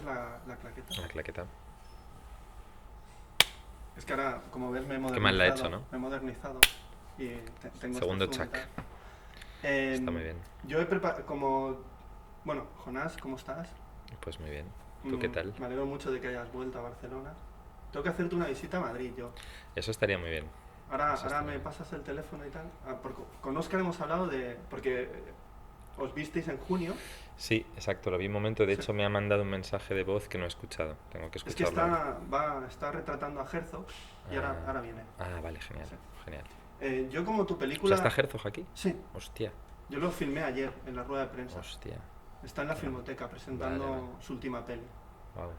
haces la claqueta? La claqueta. Es que ahora, como ves, Qué mal la he hecho, ¿no? me he modernizado y tengo este Segundo zoom y chac. tal. Está muy bien. Yo he preparado, como... Bueno, Jonás, ¿cómo estás? Pues muy bien. ¿Tú qué tal? Me alegro mucho de que hayas vuelto a Barcelona. Tengo que hacerte una visita a Madrid, yo. Eso estaría muy bien. Eso Ahora estaría me bien. pasas el teléfono y tal. Porque con Óscar hemos hablado de... Porque os visteis en junio. Sí, exacto, lo vi un momento. De Sí. hecho, me ha mandado un mensaje de voz que no he escuchado. Tengo que Es que escucharlo ahora. está retratando a Herzog y ahora viene. Vale, genial. Sí. Genial. Yo como tu O sea, ¿está película... Herzog aquí? Sí, Hostia, yo lo filmé ayer en la rueda de prensa. hostia. Está en la Filmoteca presentando Vale. su última peli. Wow.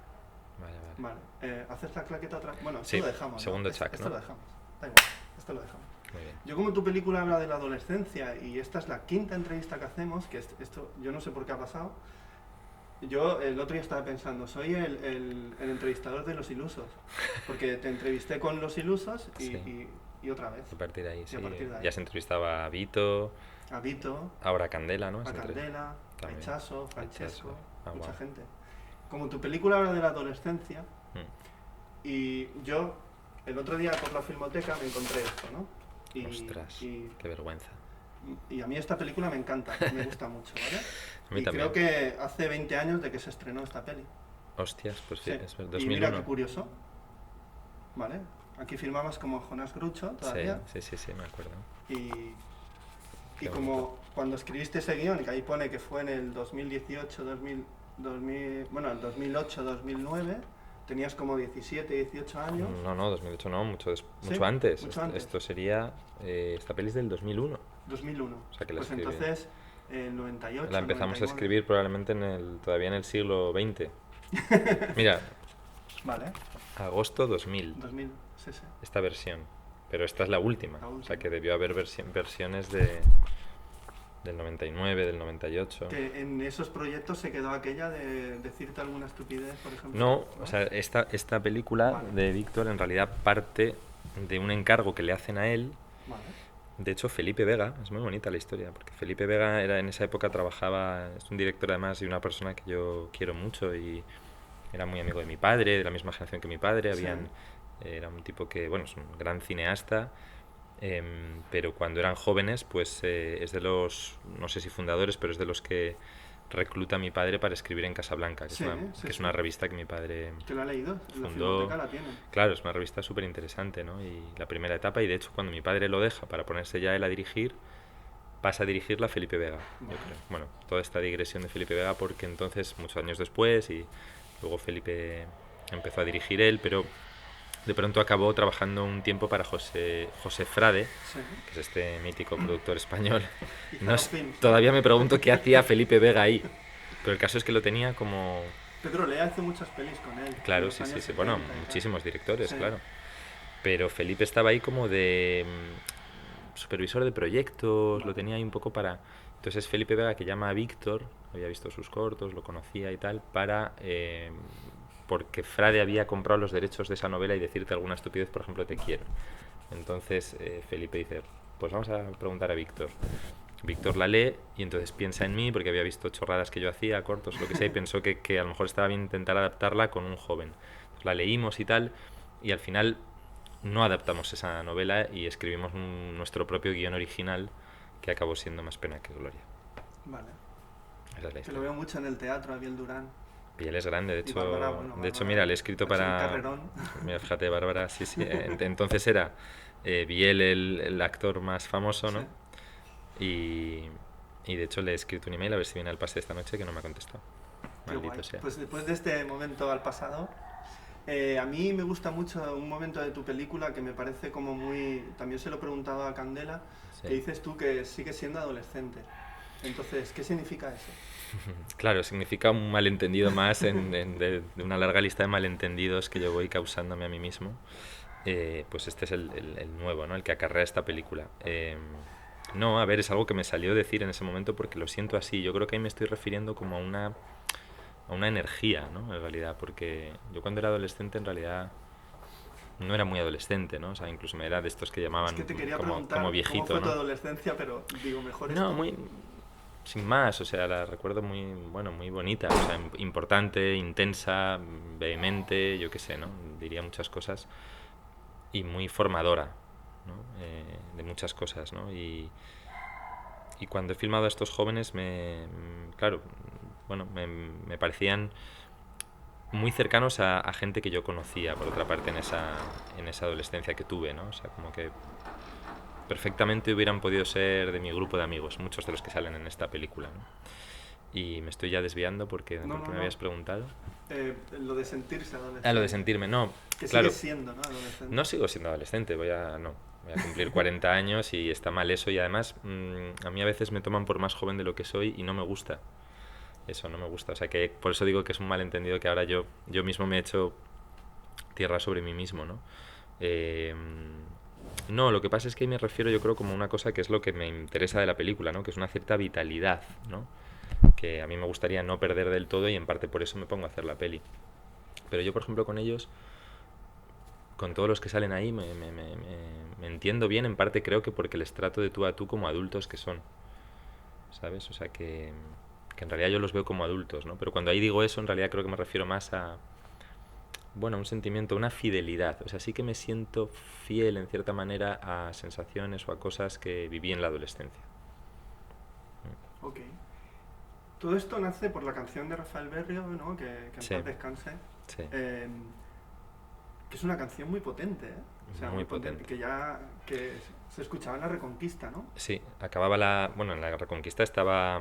Vale. Vale, ¿haces la claqueta otra vez? Bueno, esto Sí, lo dejamos, ¿no? segundo chac, Esto ¿no? lo dejamos. Da igual, esto lo dejamos. Muy bien. Yo como tu película habla de la adolescencia y esta es la quinta entrevista que hacemos, que esto yo no sé por qué ha pasado. Yo el otro día estaba pensando, soy el entrevistador de Los Ilusos, porque te entrevisté con Los Ilusos Sí. y otra vez. A partir de ahí, Y sí. a partir de ahí. Ya se entrevistaba a Vito, A Vito, ahora a Candela, ¿no? a Candela, a También. Echaso, Francesco, mucha Guau. gente. Como tu película habla de la adolescencia, Mm. y yo el otro día por la Filmoteca me encontré esto, ¿no? Ostras, y, qué vergüenza. y a mí esta película me encanta, me gusta mucho, ¿vale? A mí Y también. creo que hace 20 años de que se estrenó esta peli. Hostias, pues sí, Sí. es Y 2001. mira qué curioso, ¿vale? Aquí filmabas como Jonás Grucho todavía. Sí, me acuerdo. Y Qué como bonito. cuando escribiste ese guión, que ahí pone que fue en el 2018, bueno, el 2008, 2009, tenías como 17, 18 años. No, 2008 no, mucho Sí, antes. mucho antes. Esto sería... esta peli es del 2001. 2001. O sea que la Pues escribí. entonces, el 98, La empezamos 99. a escribir probablemente todavía en el siglo XX. Mira, Vale, agosto 2000, 2000, sí. esta versión. Pero esta es la última. La O sea última. que debió haber versiones del 99, del 98. Que en esos proyectos se quedó aquella de decirte alguna estupidez, por ejemplo. No, o sea, esta película Vale. de Víctor en realidad parte de un encargo que le hacen a él. Vale. De hecho, Felipe Vega, es muy bonita la historia, porque Felipe Vega en esa época trabajaba, es un director además y una persona que yo quiero mucho y era muy amigo de mi padre, de la misma generación que mi padre, Sí. era un tipo que, bueno, es un gran cineasta, pero cuando eran jóvenes, pues es de los, no sé si fundadores, pero es de los que recluta a mi padre para escribir en Casablanca, que Sí, es una revista que mi padre ¿Te la ha leído? En la fundó. Filmoteca la tienen. Claro, es una revista súper interesante, ¿no? Y la primera etapa, y de hecho cuando mi padre lo deja para ponerse ya él a dirigir, pasa a dirigirla a Felipe Vega, yo creo. Bueno, toda esta digresión de Felipe Vega porque entonces, muchos años después, y luego Felipe empezó a dirigir él, pero de pronto acabó trabajando un tiempo para José Frade, Sí. que es este mítico productor español. Y No, Zaro Films. todavía me pregunto qué hacía Felipe Vega ahí, pero el caso es que lo tenía como... Pedro Lea hizo muchas pelis con él. en Claro, los sí, años bueno, 70 y tal. muchísimos directores, Sí. claro. Pero Felipe estaba ahí como de supervisor de proyectos, lo tenía ahí un poco para... Entonces es Felipe Vega que llama a Víctor, había visto sus cortos, lo conocía y tal, para... porque Frade había comprado los derechos de esa novela y decirte alguna estupidez, por ejemplo, te quiero. Entonces Felipe dice, pues vamos a preguntar a Víctor. Víctor la lee y entonces piensa en mí porque había visto chorradas que yo hacía, cortos, lo que sea, y pensó que a lo mejor estaba bien intentar adaptarla con un joven. Entonces, la leímos y tal, y al final no adaptamos esa novela y escribimos nuestro propio guión original que acabó siendo Más pena que gloria. Vale. Esa es la Te lo historia. veo mucho en el teatro, Abiel Durán. Y él es grande, de Y hecho, Bárbara, bueno, de hecho Bárbara mira, le he escrito ha hecho un para... carrerón. Mira, fíjate, Bárbara, sí. Entonces era Biel el actor más famoso, ¿no? Sí. Y de hecho le he escrito un email a ver si viene al pase esta noche, que no me ha contestado. Qué Maldito guay. sea. Pues después de este momento al pasado, a mí me gusta mucho un momento de tu película que me parece como muy... También se lo he preguntado a Candela, Sí. que dices tú que sigues siendo adolescente. Entonces, ¿qué significa eso? Claro, significa un malentendido más de una larga lista de malentendidos que yo voy causándome a mí mismo. Pues este es el nuevo, ¿no? El que acarrea esta película. No, a ver, es algo que me salió decir en ese momento porque lo siento así. Yo creo que ahí me estoy refiriendo como a una energía, ¿no? En realidad, porque yo cuando era adolescente en realidad no era muy adolescente, ¿no? O sea, incluso me era de estos que llamaban Es que te quería como preguntar viejito, cómo fue tu ¿no? adolescencia, pero digo, mejor No, esto. muy... sin más, o sea, la recuerdo muy, bueno, muy bonita, o sea, importante, intensa, vehemente, yo qué sé, ¿no? Diría muchas cosas y muy formadora, ¿no? De muchas cosas, ¿no? Y cuando he filmado a estos jóvenes, claro, bueno, me parecían muy cercanos a gente que yo conocía, por otra parte, en esa adolescencia que tuve, ¿no? O sea, como que perfectamente hubieran podido ser de mi grupo de amigos, muchos de los que salen en esta película, ¿no? Y me estoy ya desviando porque No, no, me no. habías preguntado. Lo de sentirse Lo de adolescente. sentirme, no, Que claro, sigues siendo, ¿no? Adolescente. no sigo siendo adolescente, no, voy a cumplir 40 años y está mal eso y además a mí a veces me toman por más joven de lo que soy y no me gusta. Eso no me gusta, o sea que por eso digo que es un malentendido que ahora yo mismo me he hecho tierra sobre mí mismo, ¿no? Eh, no, lo que pasa es que ahí me refiero yo creo como una cosa que es lo que me interesa de la película, ¿no? Que es una cierta vitalidad, ¿no? Que a mí me gustaría no perder del todo y en parte por eso me pongo a hacer la peli. Pero yo, por ejemplo, con ellos, con todos los que salen ahí, me entiendo bien, en parte creo que porque les trato de tú a tú como adultos que son, ¿sabes? O sea que en realidad yo los veo como adultos, ¿no? Pero cuando ahí digo eso, en realidad creo que me refiero más a, bueno, un sentimiento, una fidelidad. O sea, sí que me siento fiel en cierta manera a sensaciones o a cosas que viví en la adolescencia. Ok. Todo esto nace por la canción de Rafael Berrio, ¿no? Que en Sí, paz descanse. sí, Eh, que es una canción muy potente, ¿eh? O sea, muy muy potente. potente. Que se escuchaba en la Reconquista, ¿no? Sí, acababa bueno, en la Reconquista estaba,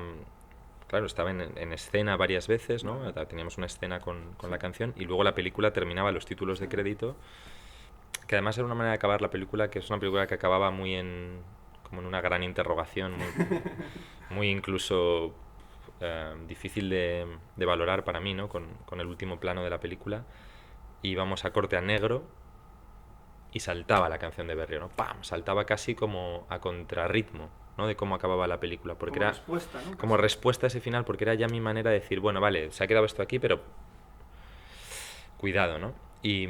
claro, estaba en escena varias veces, ¿no? Vale. Teníamos una escena con Sí, la canción y luego la película terminaba los títulos sí. de crédito, que además era una manera de acabar la película, que es una película que acababa como en una gran interrogación, muy incluso difícil de valorar para mí, ¿no? Con el último plano de la película. Y íbamos a corte a negro y saltaba la canción de Berrio, ¿no? ¡Pam! Saltaba casi como a contrarritmo, ¿no? De cómo acababa la película, porque Como era respuesta, ¿no? como Casi. respuesta a ese final, porque era ya mi manera de decir, bueno, vale, se ha quedado esto aquí, pero cuidado, ¿no? Y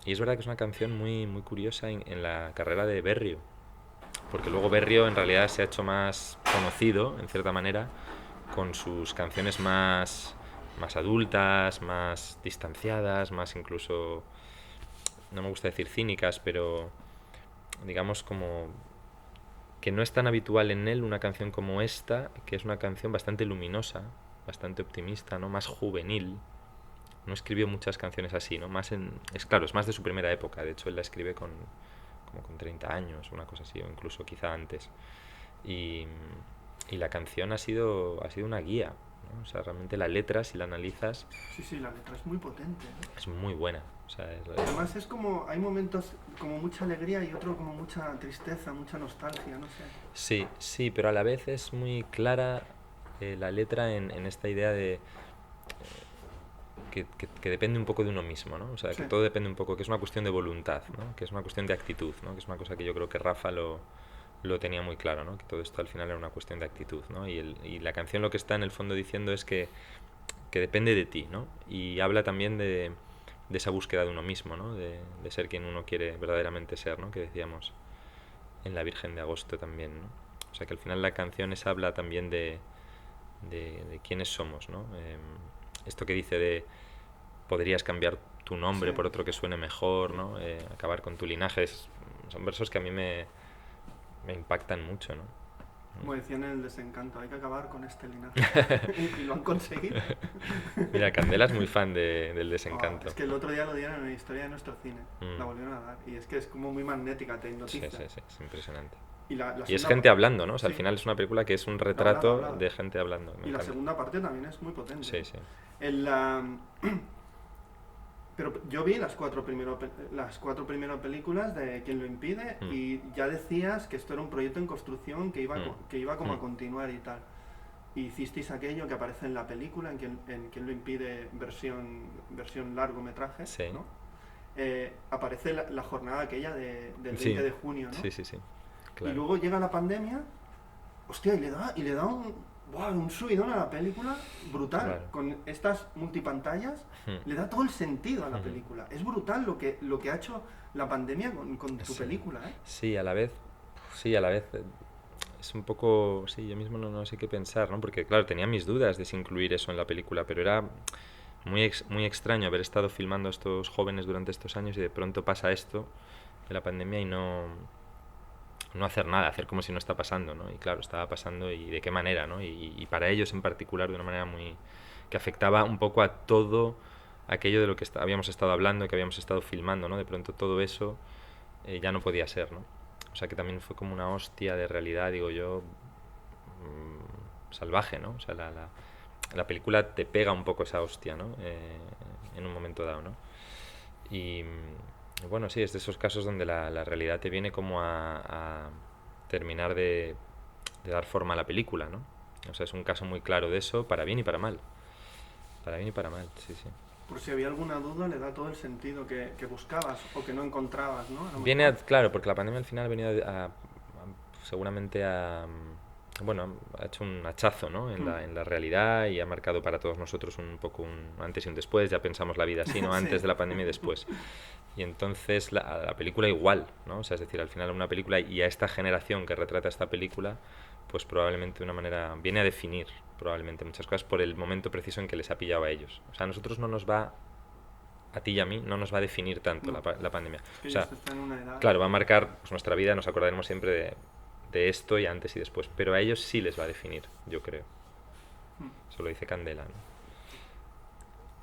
es verdad que es una canción muy, muy curiosa en la carrera de Berrio, porque luego Berrio en realidad se ha hecho más conocido, en cierta manera, con sus canciones más adultas, más distanciadas, más incluso, no me gusta decir cínicas, pero digamos como que no es tan habitual en él una canción como esta, que es una canción bastante luminosa, bastante optimista, ¿no? Más juvenil. No escribió muchas canciones así, ¿no? Es claro, es más de su primera época, de hecho él la escribe como con 30 años, una cosa así, o incluso quizá antes. Y, y la canción ha sido una guía, ¿no? O sea, realmente la letra, si la analizas, Sí, sí, la letra es muy potente, ¿eh? es muy buena. O sea, Además es como, hay momentos como mucha alegría y otro como mucha tristeza, mucha nostalgia, no sé. sí, sí, pero a la vez es muy clara la letra en esta idea de que depende un poco de uno mismo, ¿no? O sea, Sí, que todo depende un poco, que es una cuestión de voluntad, ¿no? Que es una cuestión de actitud, ¿no? Que es una cosa que yo creo que Rafa lo tenía muy claro, ¿no? Que todo esto al final era una cuestión de actitud, ¿no? Y la canción lo que está en el fondo diciendo es que depende de ti, ¿no? Y habla también de esa búsqueda de uno mismo, ¿no? De ser quien uno quiere verdaderamente ser, ¿no? Que decíamos en La Virgen de Agosto también, ¿no? O sea, que al final la canción habla también de quiénes somos, ¿no? Esto que dice de podrías cambiar tu sí. nombre por otro que suene mejor, ¿no? Acabar con tu linaje, son versos que a mí me impactan mucho, ¿no? Como decían en el desencanto, hay que acabar con este linaje. Y lo han conseguido. Mira, Candela es muy fan del Oh, desencanto. es que el otro día lo dieron en la historia de nuestro cine. La Mm, volvieron a dar. Y es que es como muy magnética, te sí, hipnotiza. sí, sí, es impresionante. Y la Y es segunda gente parte. hablando, ¿no? O sea, al Sí, final es una película que es un hablada, retrato hablada. de gente hablando. Me Y la encanta. segunda parte también es muy potente. Sí, sí. En la... Pero yo vi las cuatro primeras películas de Quien lo impide Mm, y ya decías que esto era un proyecto en construcción que iba como a mm, continuar y tal. Y hicisteis aquello que aparece en la película, en Quien lo impide versión largometraje, sí. ¿no? Aparece la jornada aquella del 20 Sí, de junio, ¿no? sí, sí, sí. Y Claro. luego llega la pandemia, hostia, y le da un subidón a la película brutal. Claro. Con estas multipantallas Mm, le da todo el sentido a la mm, película. Es brutal lo que ha hecho la pandemia con tu sí. película, ¿eh? Sí, a la vez. Sí, a la vez. es un poco, sí, yo mismo no sé qué pensar, ¿no? Porque claro, tenía mis dudas de si incluir eso en la película, pero era muy extraño haber estado filmando a estos jóvenes durante estos años y de pronto pasa esto de la pandemia y no hacer nada, hacer como si no está pasando, ¿no? Y claro, estaba pasando y de qué manera, ¿no? Y para ellos en particular de una manera muy... que afectaba un poco a todo aquello de lo que habíamos estado hablando, que habíamos estado filmando, ¿no? De pronto todo eso ya no podía ser, ¿no? O sea que también fue como una hostia de realidad, digo yo, salvaje, ¿no? O sea, la película te pega un poco esa hostia, ¿no? En un momento dado, ¿no? Y bueno, sí, es de esos casos donde la realidad te viene como a terminar de dar forma a la película, ¿no? O sea, es un caso muy claro de eso, para bien y para mal. Para bien y para mal, sí, sí. Por si había alguna duda, le da todo el sentido que buscabas o que no encontrabas, ¿no? A lo Viene, mejor. claro, porque la pandemia al final ha venido seguramente bueno, ha hecho un hachazo, ¿no? Mm. En la realidad y ha marcado para todos nosotros un poco un antes y un después. Ya pensamos la vida así, ¿no? Antes Sí. de la pandemia y después. Y entonces la película igual, ¿no? O sea, es decir, al final una película y a esta generación que retrata esta película, pues probablemente de una manera viene a definir probablemente muchas cosas por el momento preciso en que les ha pillado a ellos. O sea, a nosotros no nos va, a ti y a mí, no nos va a definir tanto No, la pandemia. es que O ellos sea, están en una edad. claro, va a marcar pues, nuestra vida, nos acordaremos siempre de esto y antes y después, pero a ellos sí les va a definir, yo creo. Mm. Eso lo dice Candela, ¿no?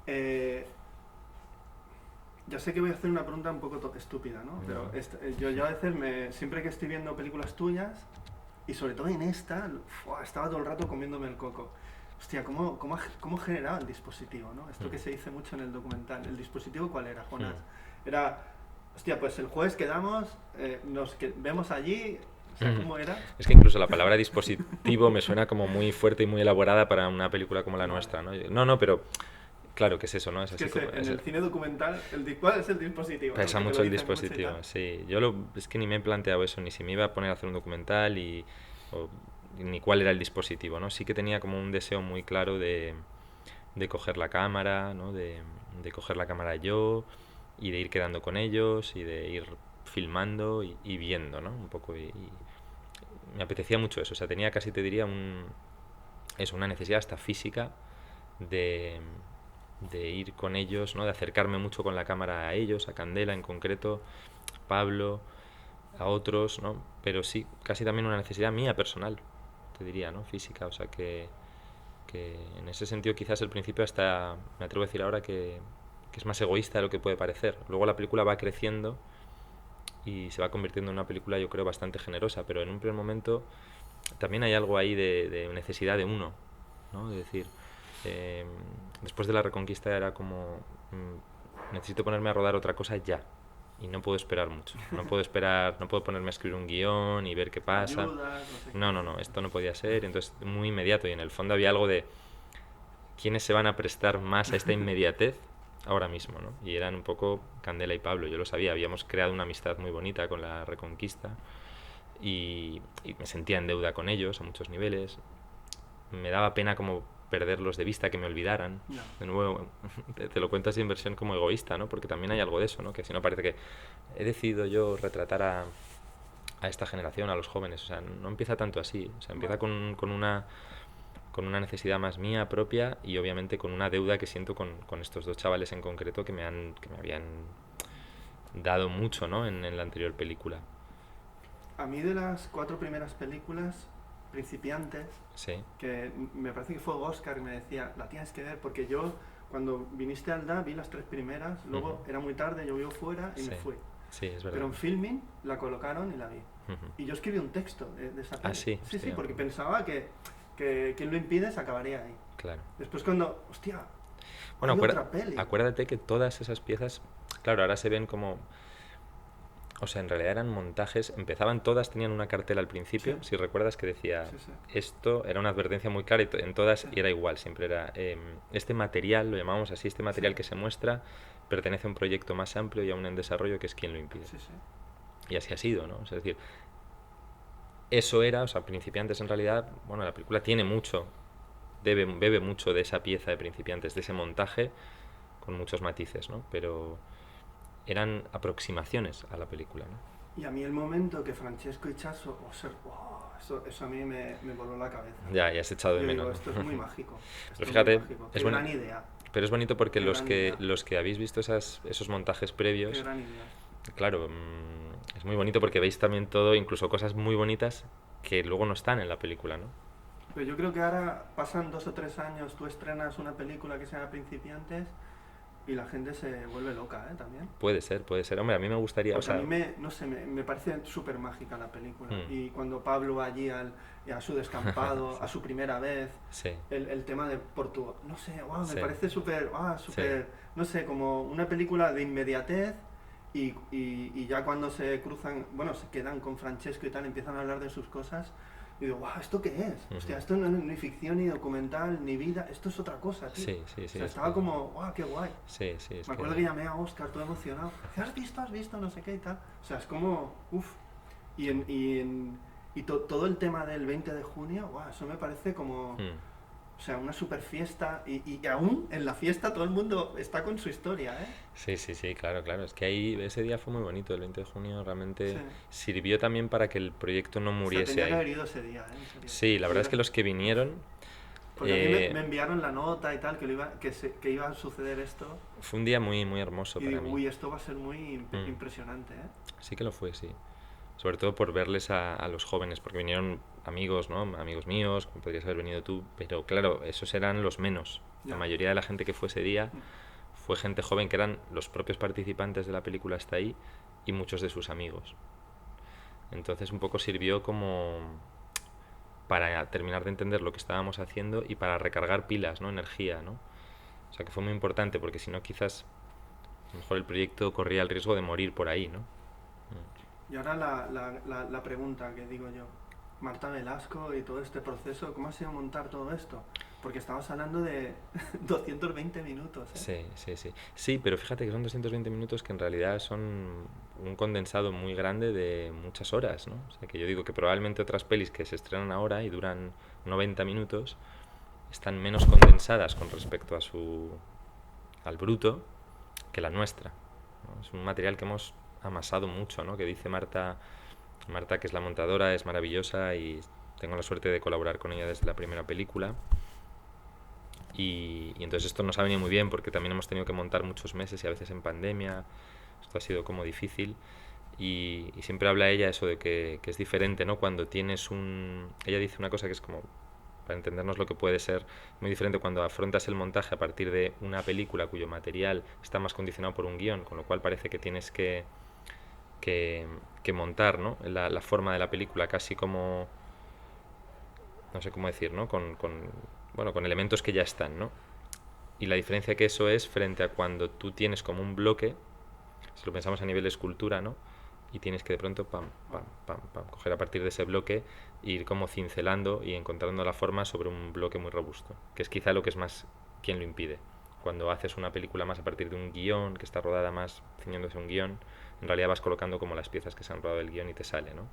Eh, ya sé que voy a hacer una pregunta un poco estúpida, ¿no? Pero No. yo a veces, siempre que estoy viendo películas tuyas, y sobre todo en esta, estaba todo el rato comiéndome el coco. Hostia, ¿cómo generaba el dispositivo, no? Esto que se dice mucho en el documental. ¿El dispositivo cuál era, Jonás? Era, hostia, pues el jueves quedamos, vemos allí, o sea, ¿cómo era? Es que incluso la palabra dispositivo me suena como muy fuerte y muy elaborada para una película como la Vale. nuestra, ¿no? No, pero claro que es eso, ¿no? Es Es que así como... en el cine documental, ¿cuál es el dispositivo, no? Pesa Que te mucho lo el dicen mucho y dispositivo, tal. sí. Es que ni me he planteado eso, ni si me iba a poner a hacer un documental o, ni cuál era el dispositivo, ¿no? Sí que tenía como un deseo muy claro de coger la cámara, ¿no? De coger la cámara yo y de ir quedando con ellos y de ir filmando y viendo, ¿no? Un poco y me apetecía mucho eso, o sea, tenía casi te diría una necesidad hasta física de, de ir con ellos, ¿no? De acercarme mucho con la cámara a ellos, a Candela en concreto, Pablo, a otros, ¿no? Pero sí, casi también una necesidad mía personal, te diría, ¿no? Física, o sea que en ese sentido quizás el principio hasta, me atrevo a decir ahora que es más egoísta de lo que puede parecer. Luego la película va creciendo y se va convirtiendo en una película yo creo bastante generosa, pero en un primer momento también hay algo ahí de necesidad de uno, ¿no? De decir, eh, después de la Reconquista era como, necesito ponerme a rodar otra cosa ya. Y no puedo esperar mucho. No puedo esperar, no puedo ponerme a escribir un guión y ver qué pasa. Ayudas, no sé qué. No, esto no podía ser. Entonces, muy inmediato. Y en el fondo había algo de quiénes se van a prestar más a esta inmediatez ahora mismo, ¿no? Y eran un poco Candela y Pablo. Yo lo sabía. Habíamos creado una amistad muy bonita con la Reconquista y me sentía en deuda con ellos a muchos niveles. Me daba pena como perderlos de vista, que me olvidaran. No. De nuevo, te lo cuento así en versión como egoísta, ¿no? Porque también hay algo de eso, ¿no? Que si no parece que he decidido yo retratar a esta generación, a los jóvenes. O sea, no empieza tanto así. O sea, empieza Vale. con una necesidad más mía propia y obviamente con una deuda que siento con estos dos chavales en concreto que me habían dado mucho, ¿no? En la anterior película. A mí de las 4 primeras películas, Principiantes, Sí. que me parece que fue Oscar que me decía, la tienes que ver, porque yo cuando viniste al DA vi las 3 primeras, luego era muy tarde, llovió fuera y Sí. me fui. Sí, es verdad. Pero en Filming la colocaron y la vi. Y yo escribí un texto de esa Ah, peli. sí, Sí, hostia. porque pensaba que quien lo impide se acabaría ahí. Claro. Después cuando, hostia, Bueno, hay otra peli. acuérdate que todas esas piezas, claro, ahora se ven como... O sea, en realidad eran montajes, empezaban todas, tenían una cartela al principio, Sí, si recuerdas que decía, sí, sí. esto era una advertencia muy clara y en todas Sí, y era igual, siempre era, este material, lo llamamos así, este material sí, que se muestra pertenece a un proyecto más amplio y aún en desarrollo que es quien lo impide. sí, sí. Y así ha sido, ¿no? O sea, es decir, eso era, o sea, Principiantes en realidad, bueno, la película tiene mucho, bebe mucho de esa pieza de Principiantes, de ese montaje, con muchos matices, ¿no? Pero eran aproximaciones a la película, ¿no? Y a mí el momento que Francesco y Chaso, Eso a mí me voló la cabeza. Ya has echado de Yo menos, digo, ¿no? esto es muy mágico. Esto Pero es fíjate, muy mágico. es Qué boni- gran idea. pero es bonito porque Qué gran idea. los que habéis visto esos montajes Qué previos, gran idea. claro, es muy bonito porque veis también todo, incluso cosas muy bonitas que luego no están en la película, ¿no? Pero yo creo que ahora pasan 2 o 3 años, tú estrenas una película que se llama Principiantes y la gente se vuelve loca, ¿eh? También. Puede ser. Hombre, a mí me gustaría, o Porque a sea, mí no sé, me parece súper mágica la película. mm, Y cuando Pablo va allí a su descampado, a su primera vez, sí, el tema de Portugal, no sé, wow, me sí, parece súper, sí, no sé, como una película de inmediatez y ya cuando se cruzan, bueno, se quedan con Francesco y tal, empiezan a hablar de sus cosas. Y digo, wow, ¿esto qué es? Hostia, esto no es ni ficción, ni documental, ni vida, esto es otra cosa, tío. sí, O sea, estaba como, wow, qué guay. sí, es Me acuerdo que llamé a Oscar todo emocionado. ¿Has visto? ¿Has visto? No sé qué y tal. O sea, es como, uff. Todo el tema del 20 de junio, wow, eso me parece como, o sea, una super fiesta. Y aún en la fiesta todo el mundo está con su historia, ¿eh? sí, claro, es que ahí ese día fue muy bonito, el 20 de junio realmente Sí. sirvió también para que el proyecto no O sea, muriese tenía que haber ahí. ido ese día, ¿eh? En serio. Sí, la verdad es que los que vinieron Porque a mí me eh, enviaron la nota y tal, que iba a suceder esto. fue un día muy hermoso Y para digo, mí. uy, esto va a ser muy Mm. impresionante, ¿eh? Sí que lo fue, sí. Sobre todo por verles a los jóvenes, porque vinieron amigos, ¿no? Amigos míos, como podrías haber venido tú, pero claro, esos eran los menos. La Ya. mayoría de la gente que fue ese día fue gente joven que eran los propios participantes de la película Hasta ahí y muchos de sus amigos. Entonces un poco sirvió como para terminar de entender lo que estábamos haciendo y para recargar pilas, ¿no? Energía, ¿no? O sea que fue muy importante porque si no quizás a lo mejor el proyecto corría el riesgo de morir por ahí, ¿no? Y ahora la pregunta que digo yo, Marta Velasco y todo este proceso, ¿cómo ha sido montar todo esto? Porque estamos hablando de 220 minutos, ¿eh? Sí, pero fíjate que son 220 minutos que en realidad son un condensado muy grande de muchas horas, ¿no? O sea que yo digo que probablemente otras pelis que se estrenan ahora y duran 90 minutos están menos condensadas con respecto al bruto que la nuestra, ¿no? Es un material que hemos amasado mucho, ¿no? Que dice Marta, que es la montadora, es maravillosa y tengo la suerte de colaborar con ella desde la primera película. Y entonces esto nos ha venido muy bien porque también hemos tenido que montar muchos meses y a veces en pandemia. Esto ha sido como difícil. Y siempre habla ella eso de que es diferente, ¿no? Cuando tienes Ella dice una cosa que es como, para entendernos lo que puede ser muy diferente cuando afrontas el montaje a partir de una película cuyo material está más condicionado por un guión, con lo cual parece que tienes que montar, ¿no? La forma de la película casi como, no sé cómo decir, ¿no? Bueno, con elementos que ya están, ¿no? Y la diferencia que eso es frente a cuando tú tienes como un bloque, si lo pensamos a nivel de escultura, ¿no? Y tienes que de pronto coger a partir de ese bloque e ir como cincelando y encontrando la forma sobre un bloque muy robusto, que es quizá lo que es más quien lo impide. Cuando haces una película más a partir de un guión, que está rodada más ciñéndose a un guión, en realidad vas colocando como las piezas que se han rodado del guión y te sale, ¿no?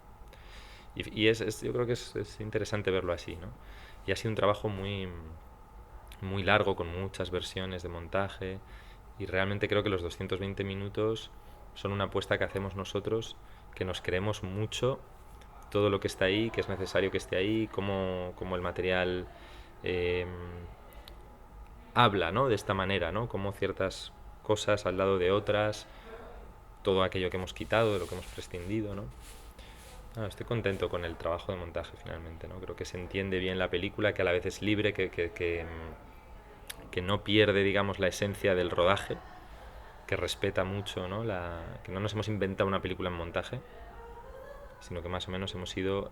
Y yo creo que es interesante verlo así, ¿no? Y ha sido un trabajo muy largo, con muchas versiones de montaje, y realmente creo que los 220 minutos son una apuesta que hacemos nosotros, que nos creemos mucho todo lo que está ahí, que es necesario que esté ahí, como el material habla, ¿no? De esta manera, ¿no? Como ciertas cosas al lado de otras, todo aquello que hemos quitado, de lo que hemos prescindido, ¿no? Estoy contento con el trabajo de montaje finalmente, ¿no? Creo que se entiende bien la película, que a la vez es libre, que no pierde, digamos, la esencia del rodaje, que respeta mucho, ¿no? Que no nos hemos inventado una película en montaje, sino que más o menos hemos ido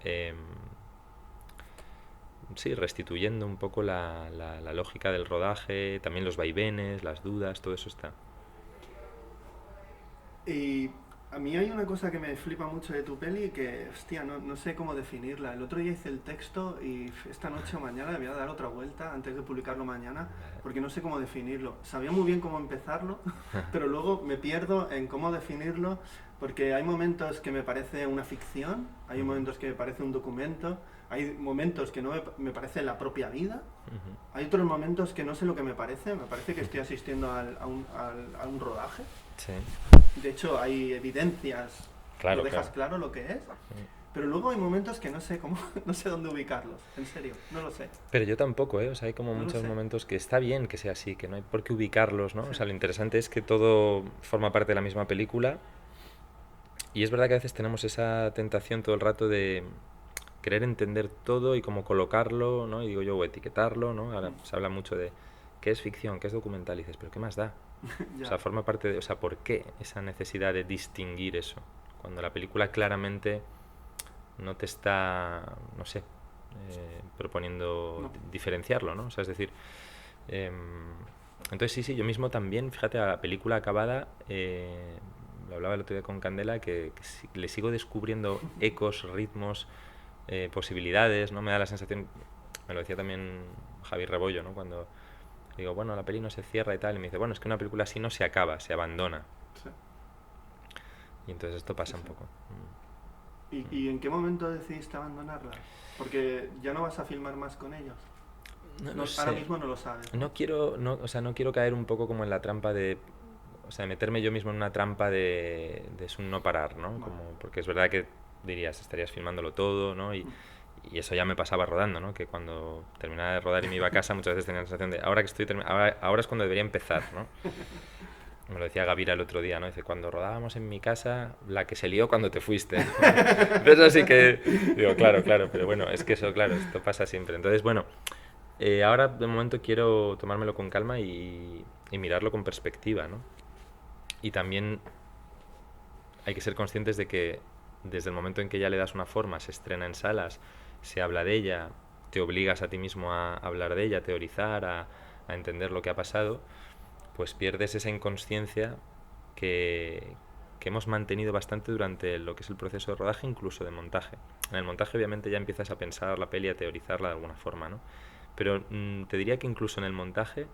sí, restituyendo un poco la lógica del rodaje, también los vaivenes, las dudas, todo eso está. Y a mí hay una cosa que me flipa mucho de tu peli que, hostia, no sé cómo definirla. El otro día hice el texto y esta noche o mañana le voy a dar otra vuelta antes de publicarlo mañana, porque no sé cómo definirlo. Sabía muy bien cómo empezarlo, pero luego me pierdo en cómo definirlo, porque hay momentos que me parece una ficción, hay momentos que me parece un documento, hay momentos que no me parece la propia vida, hay otros momentos que no sé lo que me parece que estoy asistiendo a un rodaje. Sí. De hecho, hay evidencias, Claro, lo dejas claro lo que es, pero luego hay momentos que no sé cómo, no sé dónde ubicarlos, en serio, no lo sé. Pero yo tampoco, ¿eh? O sea, hay como No lo muchos sé. momentos que está bien que sea así, que no hay por qué ubicarlos, ¿no? O Sí. sea, lo interesante es que todo forma parte de la misma película y es verdad que a veces tenemos esa tentación todo el rato de querer entender todo y cómo colocarlo, ¿no? Y digo yo, o etiquetarlo, ¿no? Ahora se habla mucho de qué es ficción, qué es documental, y dices, pero ¿qué más da? O Ya, sea, forma parte de, o sea, ¿por qué esa necesidad de distinguir eso? Cuando la película claramente no te está, no sé, proponiendo no. diferenciarlo, ¿no? O sea, es decir, entonces sí, yo mismo también, fíjate, a la película acabada, lo hablaba el otro día con Candela, que le sigo descubriendo ecos, ritmos, posibilidades, ¿no? Me da la sensación, me lo decía también Javi Rebollo, ¿no? Cuando digo, bueno, la peli no se cierra y tal, y me dice, bueno, es que una película así no se acaba, se abandona. Sí, Y entonces esto sí, pasa un sí. poco. ¿Y en qué momento decidiste abandonarla? Porque ya no vas a filmar más con ellos. No lo No, ahora sé. mismo no lo sabes, ¿no? No quiero, no, o sea, no quiero caer un poco como en la trampa de, o sea, meterme yo mismo en una trampa de es un no parar, ¿no? Vale. Como, porque es verdad que dirías, estarías filmándolo todo, ¿no? Mm. Y eso ya me pasaba rodando, ¿no? Que cuando terminaba de rodar y me iba a casa, muchas veces tenía la sensación de, ahora que estoy ahora es cuando debería empezar, ¿no? Me lo decía Gavira el otro día, ¿no? Dice, cuando rodábamos en mi casa, la que se lió cuando te fuiste, ¿no? Pero eso sí que, digo, claro, pero bueno, es que eso, claro, esto pasa siempre. Entonces, bueno, ahora de momento quiero tomármelo con calma y mirarlo con perspectiva, ¿no? Y también hay que ser conscientes de que desde el momento en que ya le das una forma, se estrena en salas, se habla de ella, te obligas a ti mismo a hablar de ella, a teorizar, a entender lo que ha pasado, pues pierdes esa inconsciencia que, que hemos mantenido bastante durante lo que es el proceso de rodaje, incluso de montaje. En el montaje obviamente ya empiezas a pensar la peli, a teorizarla de alguna forma, ¿no? Pero te diría que incluso en el montaje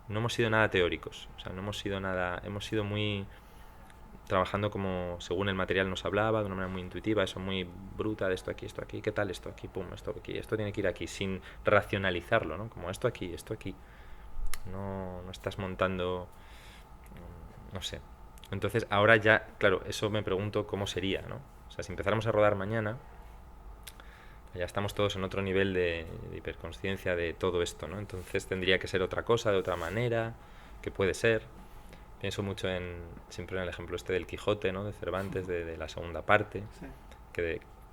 no hemos sido nada teóricos, o sea, no hemos sido nada, hemos sido muy trabajando como según el material nos hablaba, de una manera muy intuitiva, eso muy bruta, de esto aquí, qué tal esto aquí, pum, esto aquí, esto tiene que ir aquí, sin racionalizarlo, ¿no? Como esto aquí. No estás montando, no sé. Entonces ahora ya, claro, eso me pregunto cómo sería, ¿no? O sea, si empezáramos a rodar mañana, ya estamos todos en otro nivel de hiperconsciencia de todo esto, ¿no? Entonces tendría que ser otra cosa, de otra manera, que puede ser. Pienso mucho siempre en el ejemplo este del Quijote, ¿no? De Cervantes, de la segunda parte, Sí.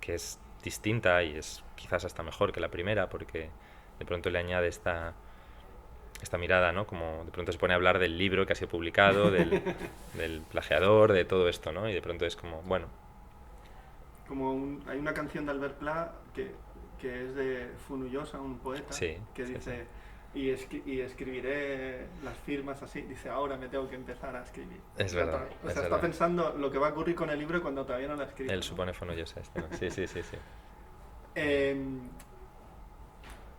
que es distinta y es quizás hasta mejor que la primera, porque de pronto le añade esta mirada, ¿no? Como de pronto se pone a hablar del libro que ha sido publicado, del plagiador, de todo esto, ¿no? Y de pronto es como, bueno, Hay una canción de Albert Pla que es de Funullosa, un poeta, sí, que sí, sí. dice, y escribiré las firmas así, dice, ahora me tengo que empezar a escribir. Es O sea, verdad, o es sea, está verdad. pensando lo que va a ocurrir con el libro cuando todavía no lo ha escrito, Él ¿no? supone Fonollosa este, ¿no? Sí, sí, sí, sí. Eh,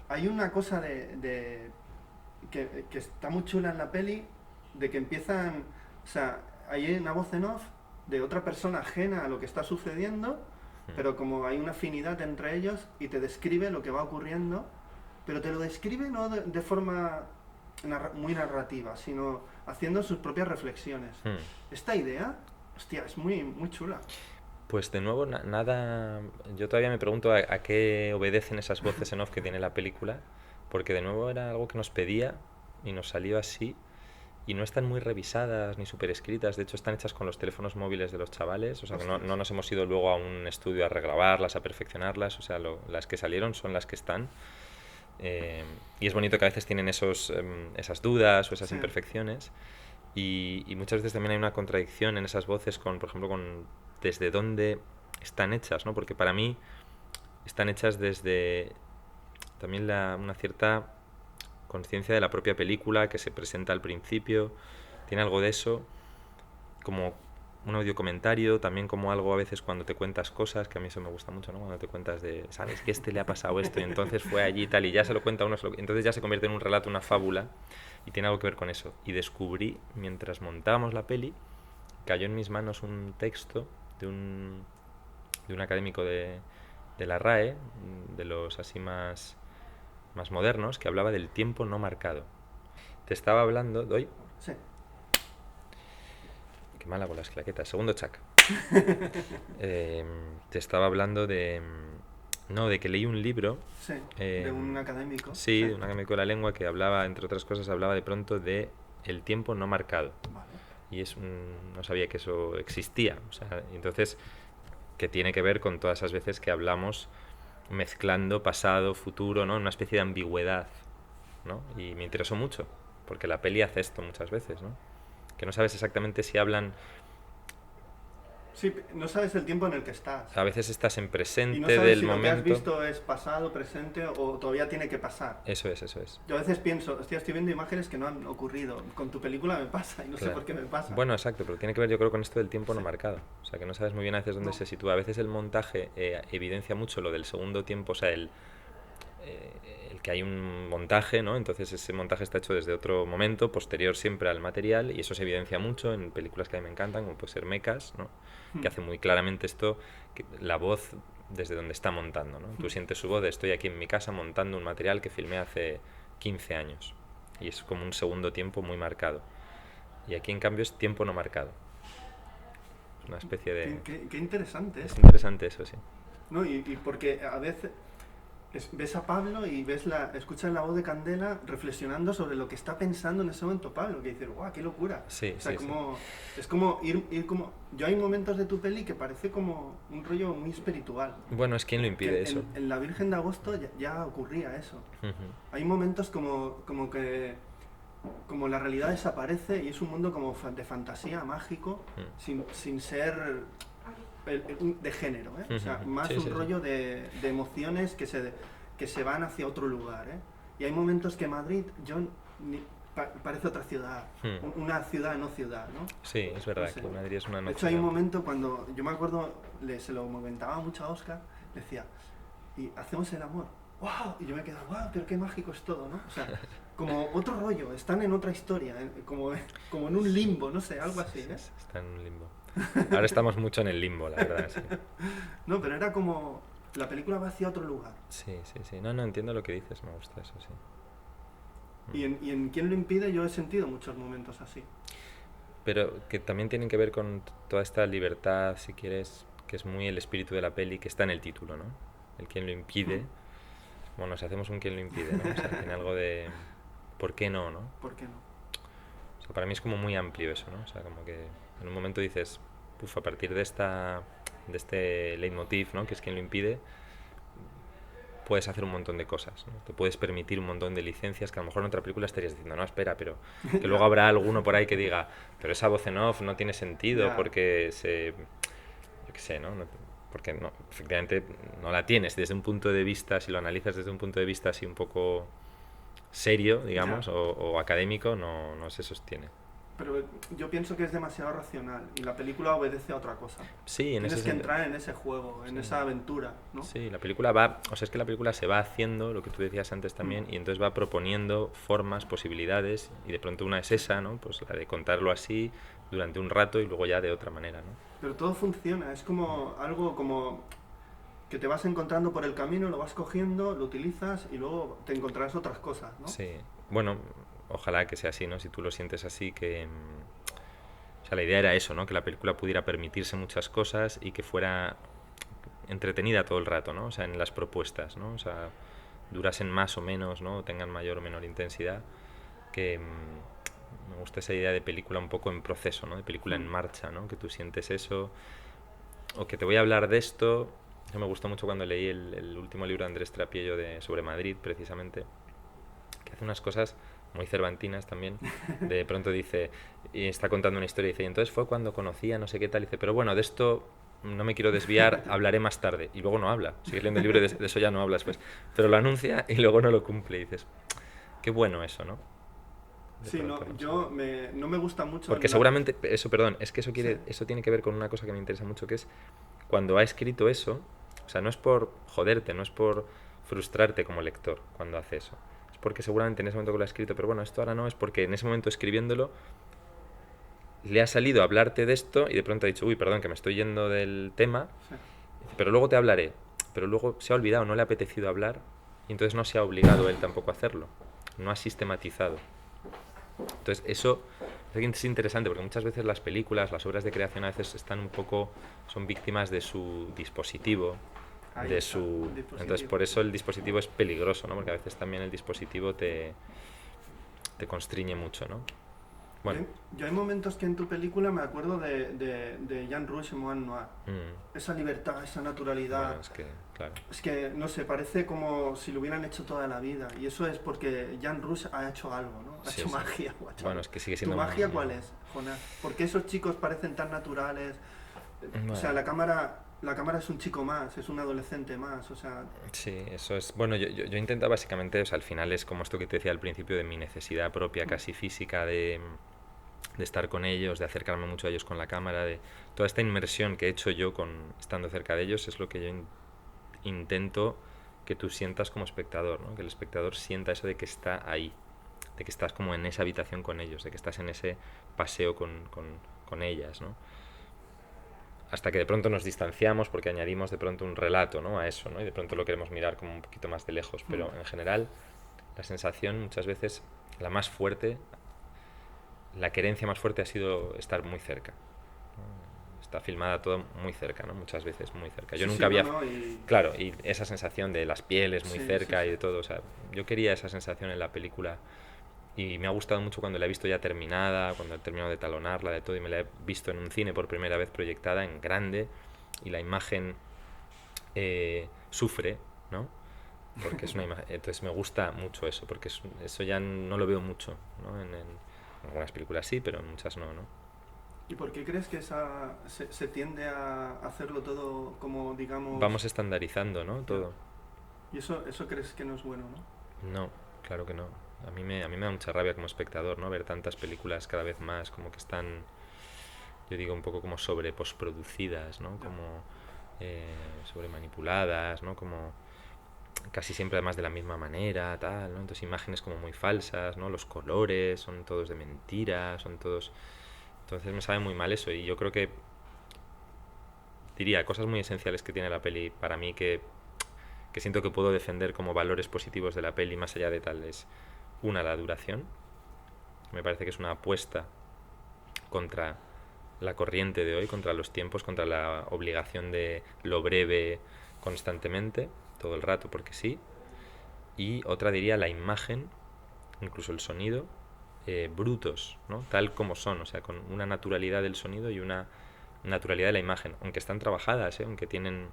Hay una cosa que está muy chula en la peli, de que empiezan, o sea, hay una voz en off de otra persona ajena a lo que está sucediendo, pero como hay una afinidad entre ellos y te describe lo que va ocurriendo, pero te lo describe no de forma muy narrativa, sino haciendo sus propias reflexiones. Hmm. Esta idea, hostia, es muy, muy chula. Pues de nuevo, nada. Yo todavía me pregunto a qué obedecen esas voces en off que tiene la película, porque de nuevo era algo que nos pedía y nos salió así. Y no están muy revisadas ni súper escritas, de hecho están hechas con los teléfonos móviles de los chavales, o sea que no, Ostras. no nos hemos ido luego a un estudio a regrabarlas, a perfeccionarlas, o sea, las que salieron son las que están. Y es bonito que a veces tienen esas dudas o esas Sí, imperfecciones. Y muchas veces también hay una contradicción en esas voces con, por ejemplo, con desde dónde están hechas, ¿no? Porque para mí están hechas desde también una cierta conciencia de la propia película que se presenta al principio. Tiene algo de eso, como un audio comentario, también como algo a veces cuando te cuentas cosas, que a mí eso me gusta mucho, ¿no? Cuando te cuentas de, ¿sabes? Que le ha pasado esto y entonces fue allí y tal, y ya se lo cuenta uno, entonces ya se convierte en un relato, una fábula, y tiene algo que ver con eso. Y descubrí, mientras montábamos la peli, cayó en mis manos un texto de un académico de la RAE, de los así más modernos, que hablaba del tiempo no marcado. Te estaba hablando, doy, sí. qué mala con las claquetas, segundo chac. Te estaba hablando de... No, de que leí un libro. Sí, de un académico. Sí, de un académico de la lengua que hablaba, entre otras cosas, hablaba de pronto de el tiempo no marcado. Vale. Y no sabía que eso existía. O sea, entonces, que tiene que ver con todas esas veces que hablamos mezclando pasado, futuro, ¿no? Una especie de ambigüedad, ¿no? Y me interesó mucho, porque la peli hace esto muchas veces, ¿no? Que no sabes exactamente si hablan... Sí, no sabes el tiempo en el que estás. A veces estás en Y presente no sabes del si lo que has momento. visto es pasado, presente o todavía tiene que pasar. Eso es, eso es. Yo a veces pienso, hostia, estoy viendo imágenes que no han ocurrido. Con tu película me pasa y no sé Claro. por qué me pasa. Bueno, exacto, pero tiene que ver yo creo con esto del tiempo no Sí. marcado. O sea, que no sabes muy bien a veces dónde No. se sitúa. A veces el montaje evidencia mucho lo del segundo tiempo, o sea, el que hay un montaje, ¿no? Entonces ese montaje está hecho desde otro momento, posterior siempre al material, y eso se evidencia mucho en películas que a mí me encantan, como puede ser Mecas, ¿no? Que hace muy claramente esto, que la voz desde donde está montando, ¿no? Tú sientes su voz de estoy aquí en mi casa montando un material que filmé hace 15 años. Y es como un segundo tiempo muy marcado. Y aquí en cambio es tiempo no marcado. Es una especie de... Qué interesante Es eso. interesante eso, sí. ¿No? Y porque a veces ves a Pablo y escuchas la voz de Candela reflexionando sobre lo que está pensando en ese momento Pablo, que dices, guau, qué locura. Sí, O sea, sí, sí. es como ir como... Yo hay momentos de tu peli que parece como un rollo muy espiritual. Bueno, es quien lo Que impide eso. en La Virgen de Agosto ya ocurría eso. Ujú. Hay momentos como que como la realidad desaparece y es un mundo como de fantasía, mágico, sin ser de género, ¿eh? O sea, Ujú. más Sí, un sí, sí. rollo de emociones que se van hacia otro lugar, ¿eh? Y hay momentos que Madrid parece otra ciudad, una ciudad no ciudad, ¿no? Sí, es verdad No sé. que Madrid es una De hecho, hay un ciudad. momento cuando, yo me acuerdo, se lo comentaba mucho a Oscar, decía, y hacemos el amor, ¡wow! Y yo me quedaba, ¡wow! Pero qué mágico es todo, ¿no? O sea, como otro rollo, están en otra historia, como en un limbo, no sé, algo así, ¿eh? Sí, está en un limbo. Ahora estamos mucho en el limbo, la verdad, sí. No, pero era como, la película va hacia otro lugar. Sí, sí, sí. No, entiendo lo que dices, me gusta eso, sí. Y en Quién lo impide yo he sentido muchos momentos así. Pero que también tienen que ver con toda esta libertad, si quieres, que es muy el espíritu de la peli, que está en el título, ¿no? El quien lo impide. Bueno, si hacemos un quien lo impide, ¿no? O sea, tiene algo de... ¿Por qué no, no? ¿Por qué no? O sea, para mí es como muy amplio eso, ¿no? O sea, como que en un momento dices, puf, a partir de este leitmotiv, ¿no? Que es quien lo impide, puedes hacer un montón de cosas, ¿no? Te puedes permitir un montón de licencias que a lo mejor en otra película estarías diciendo, no, espera, pero que luego habrá alguno por ahí que diga, pero esa voz en off no tiene sentido Ya. porque yo qué sé, ¿no? Porque no, efectivamente no la tienes desde un punto de vista, si lo analizas desde un punto de vista así un poco serio, digamos, Ya. o académico, no se sostiene. Pero yo pienso que es demasiado racional y la película obedece a otra cosa. Sí, en Tienes ese que sentido. entrar en ese juego, en Sí. esa aventura, ¿no? Sí, la película va, o sea, es que la película se va haciendo, lo que tú decías antes también, y entonces va proponiendo formas, posibilidades, y de pronto una es esa, ¿no? Pues la de contarlo así durante un rato y luego ya de otra manera, ¿no? Pero todo funciona, es como algo como que te vas encontrando por el camino, lo vas cogiendo, lo utilizas y luego te encontrarás otras cosas, ¿no? Sí, bueno, ojalá que sea así, ¿no? Si tú lo sientes así, que... O sea, la idea era eso, ¿no? Que la película pudiera permitirse muchas cosas y que fuera entretenida todo el rato, ¿no? O sea, en las propuestas, ¿no? O sea, durasen más o menos, ¿no? O tengan mayor o menor intensidad, que me gusta esa idea de película un poco en proceso, ¿no? De película en marcha, ¿no? Que tú sientes eso, o que te voy a hablar de esto. Eso me gustó mucho cuando leí el último libro de Andrés Trapiello sobre Madrid, precisamente, que hace unas cosas muy cervantinas también. De pronto dice, y está contando una historia, y dice, y entonces fue cuando conocía no sé qué tal, y dice, pero bueno, de esto no me quiero desviar, hablaré más tarde. Y luego no habla, sigues leyendo el libro y de eso ya no hablas, pues. Pero lo anuncia y luego no lo cumple, y dices, qué bueno eso, ¿no? De Sí, no, pronto, no sé. no me gusta mucho... Porque seguramente, eso, perdón, es que eso Sí. eso tiene que ver con una cosa que me interesa mucho, que es cuando ha escrito eso, o sea, no es por joderte, no es por frustrarte como lector cuando hace eso. Es porque seguramente en ese momento que lo ha escrito, pero bueno, esto ahora no, es porque en ese momento escribiéndolo le ha salido a hablarte de esto y de pronto ha dicho, uy, perdón, que me estoy yendo del tema, Sí. pero luego te hablaré. Pero luego se ha olvidado, no le ha apetecido hablar y entonces no se ha obligado él tampoco a hacerlo. No ha sistematizado. Entonces eso Es interesante porque muchas veces las películas, las obras de creación a veces están un poco, son víctimas de su dispositivo, Ahí de está, su... el Entonces dispositivo. por eso el dispositivo es peligroso, ¿no? Porque a veces también el dispositivo te constriñe mucho, ¿no? Yo, Bueno, yo hay momentos que en tu película me acuerdo de Jean Rouge en Moine Noir. Esa libertad, esa naturalidad. bueno, es que, claro. Es que, no sé, parece como si lo hubieran hecho toda la vida. Y eso es porque Jean Rouge ha hecho algo, ¿no? Ha Sí, hecho sí. magia. O ha hecho Bueno, algo. es que sigue ¿Tu siendo... magia cuál es, Jonás? ¿Por qué esos chicos parecen tan naturales? O sea, Bueno, la cámara es un chico más, es un adolescente más. O sea, sí, eso es... Bueno, yo intento básicamente, o sea, al final es como esto que te decía al principio de mi necesidad propia, casi física, de estar con ellos, de acercarme mucho a ellos con la cámara, de toda esta inmersión que he hecho yo con estando cerca de ellos es lo que yo intento que tú sientas como espectador, ¿no? Que el espectador sienta eso de que está ahí, de que estás como en esa habitación con ellos, de que estás en ese paseo con ellas, ¿no? Hasta que de pronto nos distanciamos porque añadimos de pronto un relato, ¿no? A eso, ¿no? Y de pronto lo queremos mirar como un poquito más de lejos, pero en general la sensación muchas veces, la más fuerte, la querencia más fuerte ha sido estar muy cerca, ¿no? Está filmada todo muy cerca, ¿no? Muchas veces muy cerca. Yo sí, nunca sí, no, había... no, y... Claro, y esa sensación de las pieles muy Sí, sí, cerca y sí. de todo, o sea, yo quería esa sensación en la película y me ha gustado mucho cuando la he visto ya terminada, cuando he terminado de talonarla, de todo, y me la he visto en un cine por primera vez proyectada en grande y la imagen sufre, ¿no? Porque es una imagen, entonces me gusta mucho eso, porque eso ya no lo veo mucho, ¿no? En algunas películas sí, pero en muchas no, ¿no? ¿Y por qué crees que se tiende a hacerlo todo como, digamos... Vamos estandarizando, ¿no? Ya. Todo. Y eso crees que no es bueno, ¿no? No, claro que no. A mí me da mucha rabia como espectador, ¿no? Ver tantas películas cada vez más como que están, yo digo, un poco como sobre posproducidas, ¿no? Ya. Como sobre manipuladas, ¿no? Como casi siempre además de la misma manera, tal, ¿no? Entonces imágenes como muy falsas, ¿no? Los colores son todos de mentira, son todos... Entonces me sabe muy mal eso y yo creo que diría cosas muy esenciales que tiene la peli para mí que siento que puedo defender como valores positivos de la peli más allá de tal es una, la duración. Me parece que es una apuesta contra la corriente de hoy, contra los tiempos, contra la obligación de lo breve constantemente, todo el rato, porque sí. Y otra diría la imagen, incluso el sonido, brutos, ¿no? Tal como son, o sea, con una naturalidad del sonido y una naturalidad de la imagen, aunque están trabajadas, aunque tienen...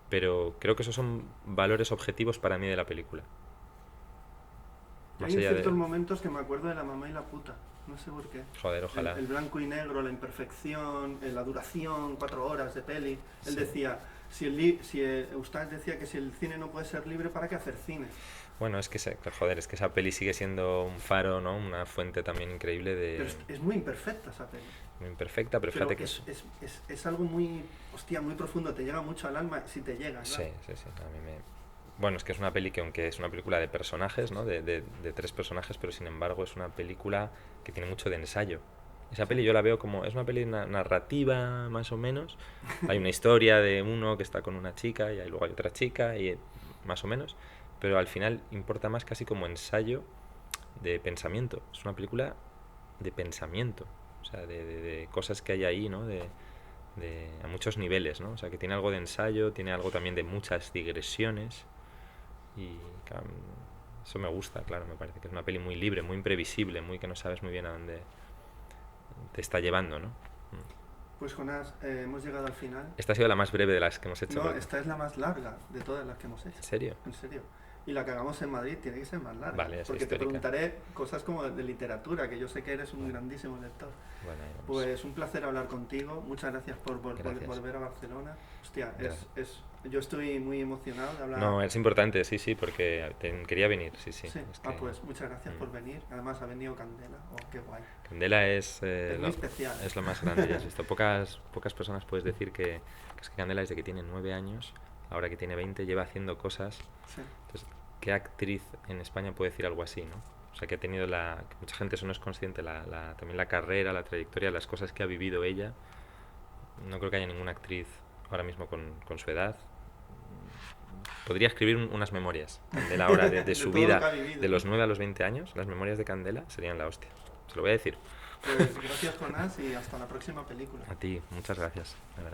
Pero creo que esos son valores objetivos para mí de la película. Más Hay allá de... ciertos momentos que me acuerdo de La mamá y la puta. No sé por qué. Joder, ojalá. El blanco y negro, la imperfección, la duración, 4 horas de peli. Él Sí. decía, Eustace decía que si el cine no puede ser libre, ¿para qué hacer cine? Bueno, es que, joder, es que esa peli sigue siendo un faro, ¿no? Una fuente también increíble Pero de... es muy imperfecta esa peli. Muy imperfecta, pero Pero fíjate que... es algo muy, hostia, muy profundo. Te llega mucho al alma si te llega, Sí, claro. sí, sí. A mí me... Bueno, es que es una peli que aunque es una película de personajes, ¿no? De tres personajes, pero sin embargo es una película que tiene mucho de ensayo. Esa peli yo la veo como... Es una peli narrativa, más o menos. Hay una historia de uno que está con una chica y luego hay otra chica y más o menos. Pero al final importa más casi como ensayo de pensamiento. Es una película de pensamiento. O sea, de cosas que hay ahí, ¿no? A muchos niveles, ¿no? O sea, que tiene algo de ensayo, tiene algo también de muchas digresiones. Y claro, eso me gusta, claro, me parece que es una peli muy libre, muy imprevisible, muy que no sabes muy bien a dónde te está llevando, ¿no? Pues Jonás, hemos llegado al final. Esta ha sido la más breve de las que hemos hecho. No, esta es la más larga de todas las que hemos hecho. ¿En serio? En serio. Y la que hagamos en Madrid tiene que ser más larga. Vale, es porque te histórica. preguntaré cosas como de literatura, que yo sé que eres un grandísimo lector. Bueno, ahí vamos. Pues un placer hablar contigo. Muchas gracias por Gracias. volver a Barcelona. Hostia, Gracias. yo estoy muy emocionado de hablar. No, es importante, sí, sí, porque quería venir, sí, sí. Sí. Es que Pues muchas gracias por venir. Además ha venido Candela. Oh, qué guay. Candela es muy especial. es lo más grande, ya has visto. Pocas personas puedes decir que es que Candela desde que tiene 9 años, ahora que tiene 20, lleva haciendo cosas. Sí. Entonces, ¿qué actriz en España puede decir algo así, no? O sea, que ha tenido que mucha gente eso no es consciente, también la carrera, la trayectoria, las cosas que ha vivido ella. No creo que haya ninguna actriz ahora mismo con su edad. Podría escribir unas memorias Candela ahora de su todo lo que vida, ha vivido. de los 9 a los 20 años, las memorias de Candela serían la hostia. Se lo voy a decir. Pues gracias, Jonás, y hasta la próxima película. A ti, muchas gracias, de verdad.